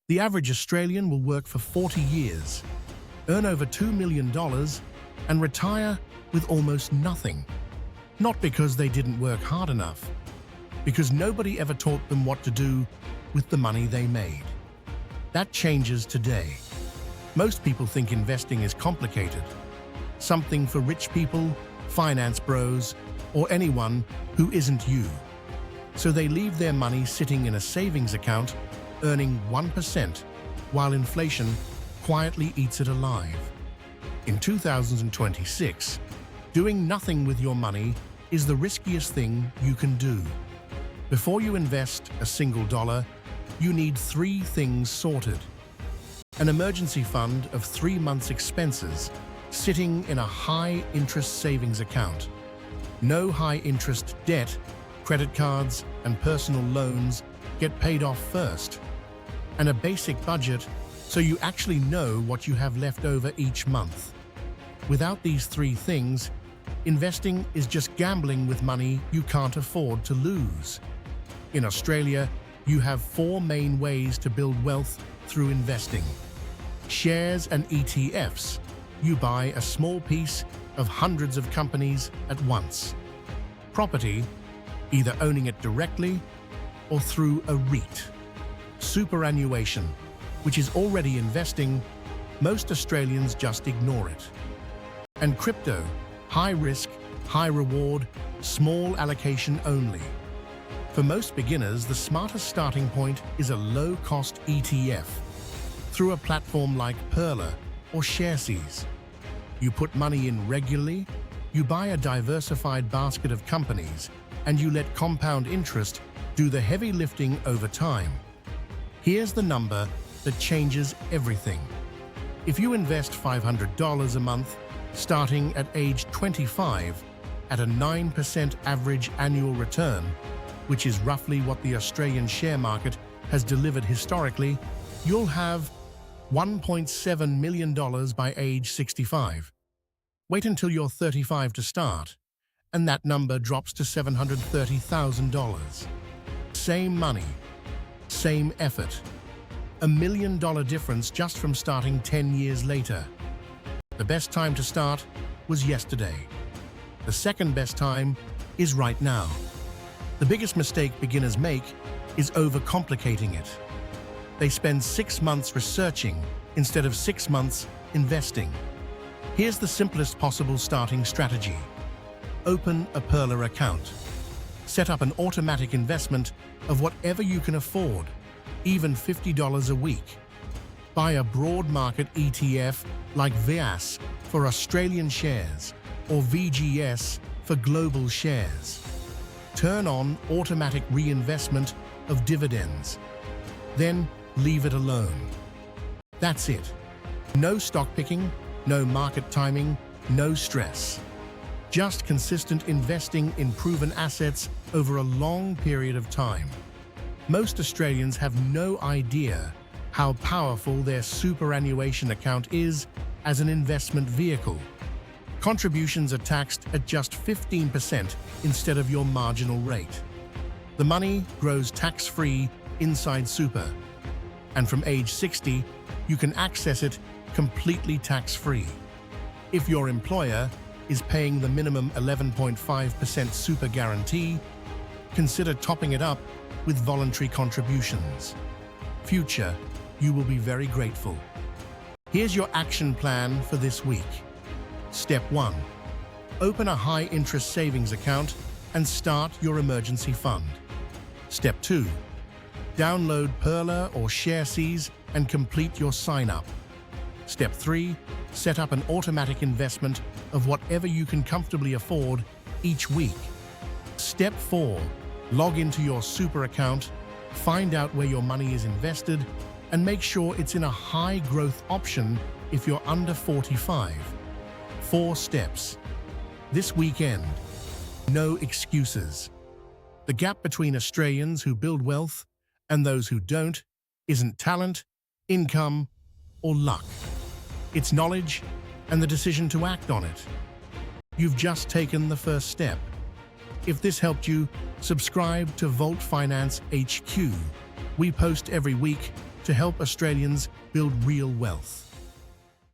The average Australian will work for 40 years, earn over $2 million, and retire with almost nothing. Not because they didn't work hard enough, because nobody ever taught them what to do with the money they made. That changes today. Most people think investing is complicated, something for rich people, finance bros, or anyone who isn't you. So they leave their money sitting in a savings account, earning 1%, while inflation quietly eats it alive. In 2026, doing nothing with your money is the riskiest thing you can do. Before you invest a single dollar, you need 3 things sorted. An emergency fund of 3 months' expenses sitting in a high-interest savings account. No high-interest debt, credit cards, and personal loans get paid off first. And a basic budget so you actually know what you have left over each month. Without these 3 things, investing is just gambling with money you can't afford to lose. In Australia, you have 4 main ways to build wealth through investing. Shares and ETFs. You buy a small piece of hundreds of companies at once. Property, either owning it directly or through a REIT. Superannuation, which is already investing, most Australians just ignore it. And crypto, high risk, high reward, small allocation only. For most beginners, the smartest starting point is a low-cost ETF through a platform like Pearler or Sharesies. You put money in regularly, you buy a diversified basket of companies, and you let compound interest do the heavy lifting over time. Here's the number that changes everything. If you invest $500 a month, starting at age 25, at a 9% average annual return, which is roughly what the Australian share market has delivered historically, you'll have $1.7 million by age 65. Wait until you're 35 to start, and that number drops to $730,000. Same money, same effort. $1 million difference just from starting 10 years later. The best time to start was yesterday. The second best time is right now. The biggest mistake beginners make is overcomplicating it. They spend 6 months researching instead of 6 months investing. Here's the simplest possible starting strategy. Open a Pearler account. Set up an automatic investment of whatever you can afford, even $50 a week. Buy a broad market ETF like VAS for Australian shares or VGS for global shares. Turn on automatic reinvestment of dividends. Then leave it alone. That's it. No stock picking, no market timing, no stress. Just consistent investing in proven assets over a long period of time. Most Australians have no idea how powerful their superannuation account is as an investment vehicle. Contributions are taxed at just 15% instead of your marginal rate. The money grows tax-free inside super, and from age 60, you can access it completely tax-free. If your employer is paying the minimum 11.5% super guarantee, consider topping it up with voluntary contributions. Future, you will be very grateful. Here's your action plan for this week. Step 1. Open a high-interest savings account and start your emergency fund. Step 2. Download Pearler or Sharesies and complete your sign-up. Step 3. Set up an automatic investment of whatever you can comfortably afford each week. Step 4. Log into your super account, find out where your money is invested, and make sure it's in a high-growth option if you're under 45. 4 steps. This weekend, no excuses. The gap between Australians who build wealth and those who don't isn't talent, income, or luck. It's knowledge and the decision to act on it. You've just taken the first step. If this helped you, subscribe to Volt Finance HQ. We post every week to help Australians build real wealth.